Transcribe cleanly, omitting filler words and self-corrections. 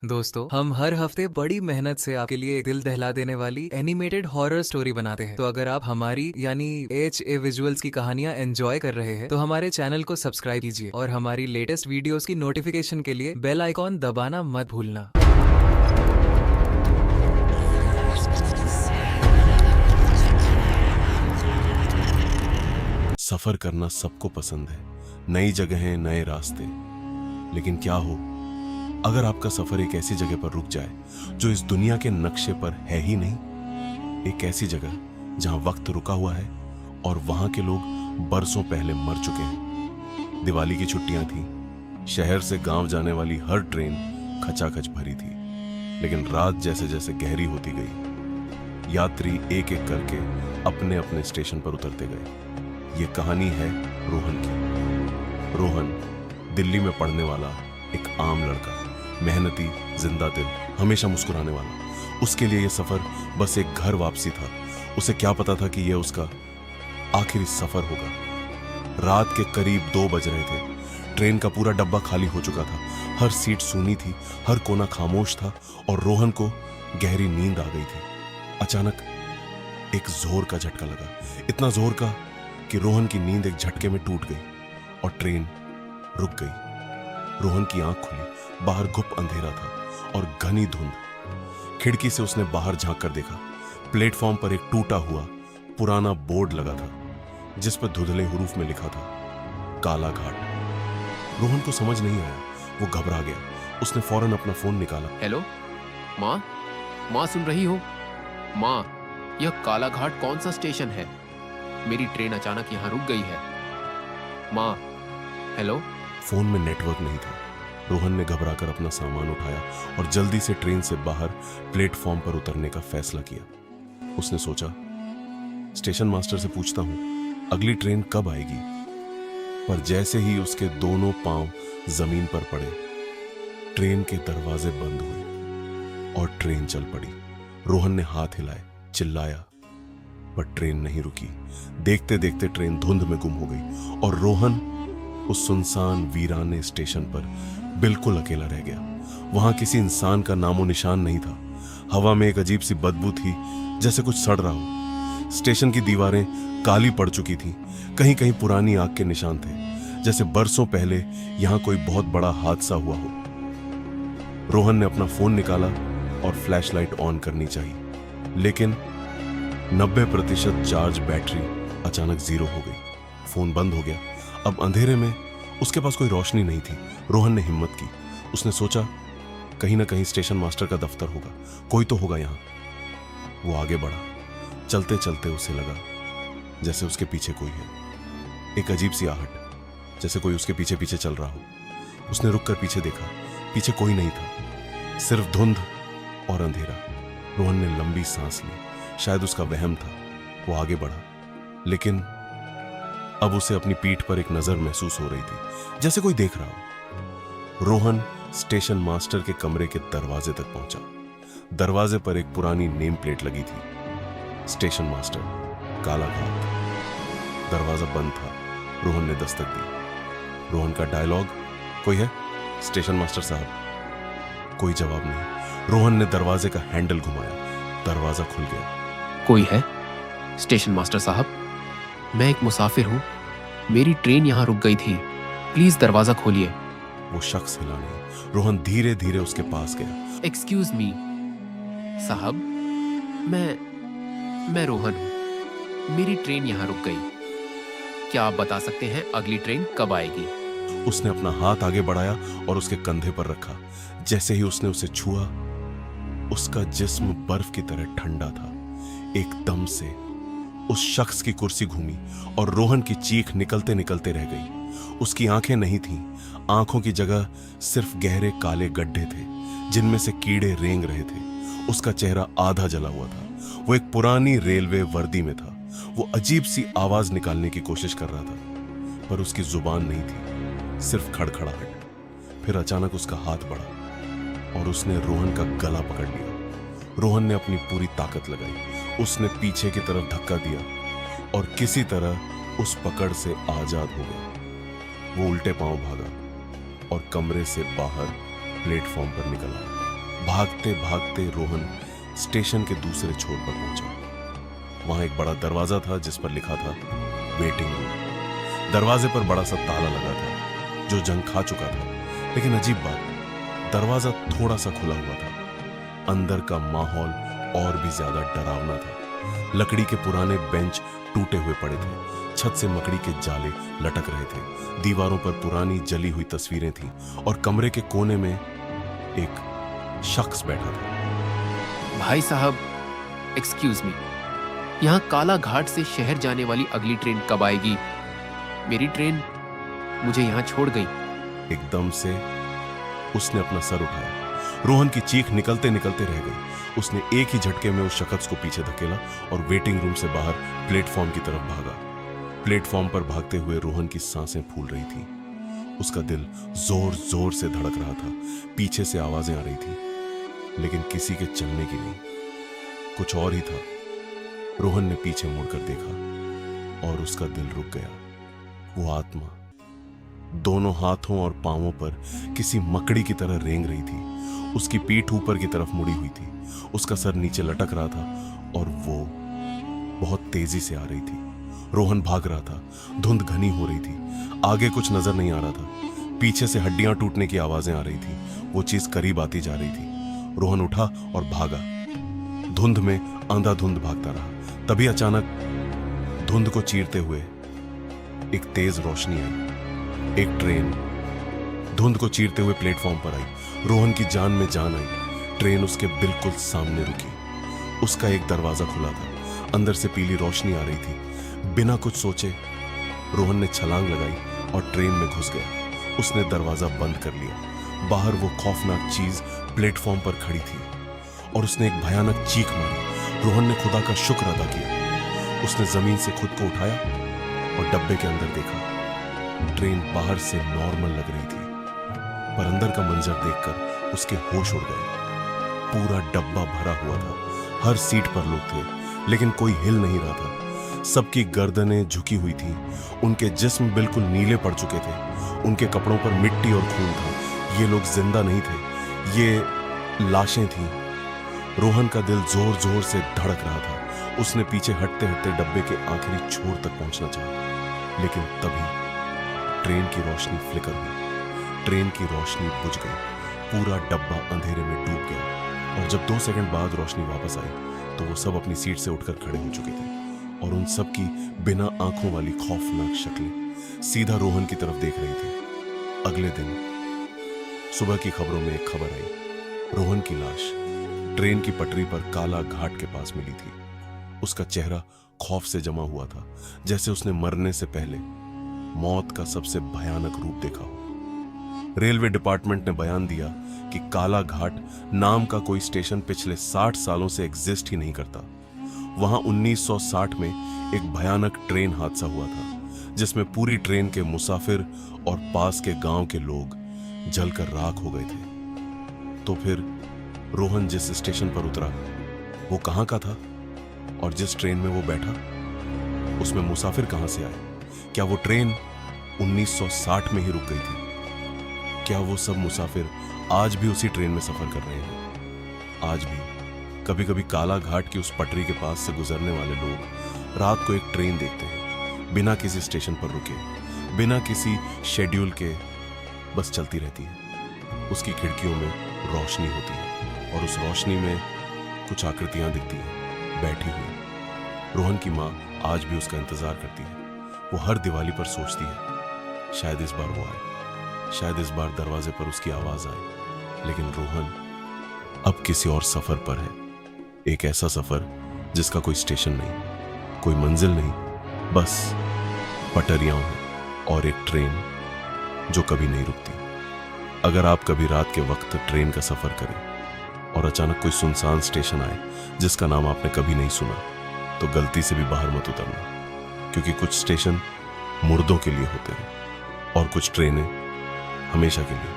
दोस्तों, हम हर हफ्ते बड़ी मेहनत से आपके लिए दिल दहला देने वाली एनिमेटेड हॉरर स्टोरी बनाते हैं। तो अगर आप हमारी यानी HA विजुअल्स की कहानियां एंजॉय कर रहे हैं तो हमारे चैनल को सब्सक्राइब कीजिए और हमारी लेटेस्ट वीडियोस की नोटिफिकेशन के लिए बेल आइकॉन दबाना मत भूलना। सफर करना सबको पसंद है, नई जगहें, नए रास्ते। लेकिन क्या हो अगर आपका सफर एक ऐसी जगह पर रुक जाए जो इस दुनिया के नक्शे पर है ही नहीं। एक ऐसी जगह जहां वक्त रुका हुआ है और वहां के लोग बरसों पहले मर चुके हैं। दिवाली की छुट्टियां थी, शहर से गांव जाने वाली हर ट्रेन खचाखच भरी थी। लेकिन रात जैसे जैसे गहरी होती गई, यात्री एक एक करके अपने अपने स्टेशन पर उतरते गए। ये कहानी है रोहन की। रोहन दिल्ली में पढ़ने वाला एक आम लड़का, मेहनती, जिंदा दिल, हमेशा मुस्कुराने वाला। उसके लिए यह सफर बस एक घर वापसी था। उसे क्या पता था कि यह उसका आखिरी सफर होगा। रात के करीब 2 बज रहे थे। ट्रेन का पूरा डब्बा खाली हो चुका था। हर सीट सूनी थी, हर कोना खामोश था और रोहन को गहरी नींद आ गई थी। अचानक एक जोर का झटका लगा, इतना जोर का कि रोहन की नींद एक झटके में टूट गई और ट्रेन रुक गई। रोहन की आंख खुली, बाहर घुप अंधेरा था और घनी धुंध। खिड़की से उसने बाहर झांक कर देखा। प्लेटफॉर्म पर एक टूटा हुआ पुराना बोर्ड लगा था जिस पर धुंधले हुरूफ में लिखा था काला घाट। रोहन को समझ नहीं आया, वो घबरा गया। उसने फौरन अपना फोन निकाला। हेलो माँ, माँ सुन रही हो? माँ, यह काला घाट कौन सा स्टेशन है? मेरी ट्रेन अचानक यहाँ रुक गई है। माँ, हेलो। फोन में नेटवर्क नहीं था। रोहन ने घबराकर अपना सामान उठाया और जल्दी से ट्रेन से बाहर प्लेटफॉर्म पर उतरने का फैसला किया। उसने सोचा, स्टेशन मास्टर से पूछता हूं अगली ट्रेन कब आएगी। पर जैसे ही उसके दोनों पांव जमीन पर पड़े, ट्रेन के दरवाजे बंद हुए और ट्रेन चल पड़ी। रोहन ने हाथ हिलाए, चिल्लाया, पर ट्रेन नहीं रुकी। देखते देखते ट्रेन धुंध में गुम हो गई और रोहन उस सुनसान वीराने स्टेशन पर बिल्कुल अकेला रह गया। वहां किसी इंसान का नामो निशान नहीं था। हवा में एक अजीब सी बदबू थी, जैसे कुछ सड़ रहा हो। स्टेशन की दीवारें काली पड़ चुकी थीं। कहीं कहीं पुरानी आग के निशान थे, जैसे बरसों पहले यहां कोई बहुत बड़ा हादसा हुआ हो। रोहन ने अपना फोन निकाला और फ्लैशलाइट ऑन करनी चाहिए, लेकिन 90% चार्ज बैटरी अचानक जीरो हो गई। फोन बंद हो गया। अब अंधेरे में उसके पास कोई रोशनी नहीं थी। रोहन ने हिम्मत की। उसने सोचा, कहीं ना कहीं स्टेशन मास्टर का दफ्तर होगा, कोई तो होगा यहां। वो आगे बढ़ा। चलते चलते उसे लगा जैसे उसके पीछे कोई है। एक अजीब सी आहट, जैसे कोई उसके पीछे पीछे चल रहा हो। उसने रुक कर पीछे देखा। पीछे कोई नहीं था, सिर्फ धुंध और अंधेरा। रोहन ने लंबी सांस ली। शायद उसका वहम था। वो आगे बढ़ा, लेकिन अब उसे अपनी पीठ पर एक नजर महसूस हो रही थी, जैसे कोई देख रहा हो। रोहन स्टेशन मास्टर के कमरे के दरवाजे तक पहुंचा। दरवाजे पर एक पुरानी नेम प्लेट लगी थी, स्टेशन मास्टर, काला घाट। दरवाजा बंद था। रोहन ने दस्तक दी। रोहन का डायलॉग, कोई है? स्टेशन मास्टर साहब। कोई जवाब नहीं। रोहन ने दरवाजे का हैंडल घुमाया। दरवाजा खुल गया। कोई है? स्टेशन मास्टर साहब, मैं एक मुसाफिर हूँ। मेरी ट्रेन यहाँ रुक गई थी, प्लीज दरवाजा खोलिए। वो शख्स हिला नहीं। रोहन धीरे धीरे उसके पास गया। एक्सक्यूज मी साहब, मैं रोहन हूँ। मेरी ट्रेन यहाँ रुक गई। क्या आप बता सकते हैं अगली ट्रेन कब आएगी? उसने अपना हाथ आगे बढ़ाया और उसके कंधे पर रखा। जैसे ही उसने उसे छुआ, उसका जिस्म बर्फ की तरह ठंडा था। एकदम से उस शख्स की कुर्सी घूमी और रोहन की चीख निकलते निकलते रह गई। उसकी आंखें नहीं थीं। आंखों की जगह सिर्फ गहरे काले गड्ढे थे जिनमें से कीड़े रेंग रहे थे। उसका चेहरा आधा जला हुआ था। वो एक पुरानी रेलवे वर्दी में था। वो अजीब सी आवाज निकालने की कोशिश कर रहा था, पर उसकी जुबान नहीं थी, सिर्फ खड़खड़ाहट। फिर अचानक उसका हाथ बढ़ा और उसने रोहन का गला पकड़ लिया। रोहन ने अपनी पूरी ताकत लगाई। उसने पीछे की तरफ धक्का दिया और किसी तरह उस पकड़ से आजाद हो गया। वो उल्टे पांव भागा और कमरे से बाहर प्लेटफॉर्म पर निकल आया। भागते भागते रोहन स्टेशन के दूसरे छोर पर पहुंचा। वहां एक बड़ा दरवाजा था जिस पर लिखा था वेटिंग रूम। दरवाजे पर बड़ा सा ताला लगा था जो जंग खा चुका था, लेकिन अजीब बात, दरवाजा थोड़ा सा खुला हुआ था। अंदर का माहौल और भी ज्यादा डरावना था। लकड़ी के पुराने बेंच टूटे हुए पड़े थे, छत से मकड़ी के जाले लटक रहे थे, दीवारों पर पुरानी जली हुई तस्वीरें थीं और कमरे के कोने में एक शख्स बैठा था। भाई साहब, एक्सक्यूज मी, यहाँ काला घाट से शहर जाने वाली अगली ट्रेन कब आएगी? मेरी ट्रेन मुझे यहाँ छोड़ गई। एकदम से उसने अपना सर उठाया। रोहन की चीख निकलते निकलते रह गई। उसने एक ही झटके में उस शख्स को पीछे धकेला और वेटिंग रूम से बाहर प्लेटफॉर्म की तरफ भागा। प्लेटफॉर्म पर भागते हुए रोहन की सांसें फूल रही थी। उसका दिल जोर जोर से धड़क रहा था। पीछे से आवाजें आ रही थी, लेकिन किसी के चलने की नहीं। कुछ और ही था। रोहन ने पीछे मुड़कर देखा और उसका दिल रुक गया। वो आत्मा दोनों हाथों और पांवों पर किसी मकड़ी की तरह रेंग रही थी। उसकी पीठ ऊपर की तरफ मुड़ी हुई थी, उसका सर नीचे लटक रहा था और वो बहुत तेजी से आ रही थी। रोहन भाग रहा था। धुंध घनी हो रही थी, आगे कुछ नजर नहीं आ रहा था। पीछे से हड्डियां टूटने की आवाजें आ रही थी। वो चीज करीब आती जा रही थी। रोहन उठा और भागा। धुंध में अंधाधुंध भागता रहा। तभी अचानक धुंध को चीरते हुए एक तेज रोशनी आई। एक ट्रेन धुंध को चीरते हुए प्लेटफॉर्म पर आई। रोहन की जान में जान आई। ट्रेन उसके बिल्कुल सामने रुकी। उसका एक दरवाजा खुला था, अंदर से पीली रोशनी आ रही थी। बिना कुछ सोचे रोहन ने छलांग लगाई और ट्रेन में घुस गया। उसने दरवाजा बंद कर लिया। बाहर वो खौफनाक चीज प्लेटफॉर्म पर खड़ी थी और उसने एक भयानक चीख मारी। रोहन ने खुदा का शुक्र अदा किया। उसने जमीन से खुद को उठाया और डब्बे के अंदर देखा। ट्रेन बाहर से नॉर्मल लग रही थी, पर अंदर का मंजर देखकर उसके होश उड़ गए। पूरा डब्बा भरा हुआ था। हर सीट पर लोग थे, लेकिन कोई हिल नहीं रहा था। सबकी गर्दनें झुकी हुई थीं। उनके जिस्म बिल्कुल नीले पड़ चुके थे। उनके कपड़ों पर मिट्टी और खून था। ये लोग जिंदा नहीं थे, ये लाशें थीं। रोहन का दिल जोर जोर से धड़क रहा था। उसने पीछे हटते हटते डब्बे के आखिरी छोर तक पहुंचना चाहा, लेकिन तभी ट्रेन की रोशनी फ्लिकर हुई। ट्रेन की रोशनी बुझ गई। पूरा डब्बा अंधेरे में डूब गया और जब 2 सेकंड बाद रोशनी वापस आई तो वो सब अपनी सीट से उठकर खड़े हो चुके थे और उन सब की बिना आंखों वाली खौफनाक शक्लें सीधा रोहन की तरफ देख रही थी। अगले दिन सुबह की खबरों में एक खबर आई। रोहन की लाश ट्रेन की पटरी पर काला घाट के पास मिली थी। उसका चेहरा खौफ से जमा हुआ था, जैसे उसने मरने से पहले मौत का सबसे भयानक रूप देखा हो। रेलवे डिपार्टमेंट ने बयान दिया कि काला घाट नाम का कोई स्टेशन पिछले 60 सालों से एग्जिस्ट ही नहीं करता। वहां 1960 में एक भयानक ट्रेन हादसा हुआ था, जिसमें पूरी ट्रेन के मुसाफिर और पास के गांव के लोग जलकर राख हो गए थे। तो फिर रोहन जिस स्टेशन पर उतरा वो कहां का था, और जिस ट्रेन में वो बैठा उसमें मुसाफिर कहां से आए? क्या वो ट्रेन 1960 में ही रुक गई थी? क्या वो सब मुसाफिर आज भी उसी ट्रेन में सफर कर रहे हैं? आज भी कभी कभी काला घाट की उस पटरी के पास से गुजरने वाले लोग रात को एक ट्रेन देखते हैं, बिना किसी स्टेशन पर रुके, बिना किसी शेड्यूल के, बस चलती रहती है। उसकी खिड़कियों में रोशनी होती है और उस रोशनी में कुछ आकृतियां दिखती हैं बैठी हुई। रोहन की माँ आज भी उसका इंतजार करती है। वो हर दिवाली पर सोचती है शायद इस बार वो आए, शायद इस बार दरवाजे पर उसकी आवाज आए। लेकिन रोहन अब किसी और सफर पर है, एक ऐसा सफर जिसका कोई स्टेशन नहीं, कोई मंजिल नहीं, बस पटरियां और एक ट्रेन जो कभी नहीं रुकती। अगर आप कभी रात के वक्त ट्रेन का सफर करें और अचानक कोई सुनसान स्टेशन आए जिसका नाम आपने कभी नहीं सुना, तो गलती से भी बाहर मत उतरना, क्योंकि कुछ स्टेशन मुर्दों के लिए होते हैं और कुछ ट्रेनें हमेशा के लिए।